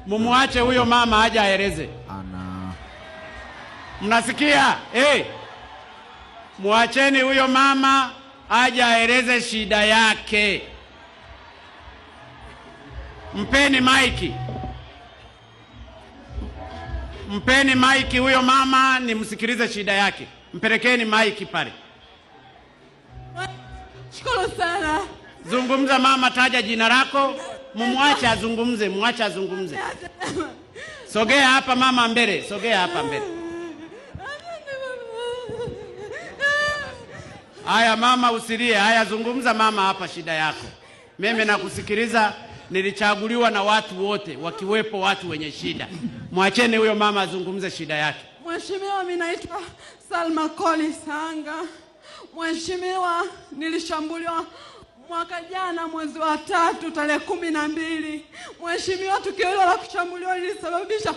Mumuache huyo mama aje aeleze. Mnasikia? Muacheni huyo mama aje aeleze shida yake. Mpeni maiki. Mpeni maiki huyo mama nimsikilize shida yake. Mpelekeni maiki pale. Shukuru sana. Zungumza mama, taja jina lako. Mumwache azungumze, muache azungumze. Sogea hapa mama mbele, sogea hapa mbele. Haya mama usilie, haya zungumza mama hapa shida yako. Mimi nakusikiliza, nilichaguliwa na watu wote, wakiwepo watu wenye shida. Mwacheni huyo mama azungumze shida yake. Mheshimiwa, mimi naitwa Salma Koli Sanga. Mheshimiwa, nilishambuliwa mwaka jana mwezi wa 3 tarehe 12. Mheshimiwa, tukio hilo la kushambuliwa lilisababisha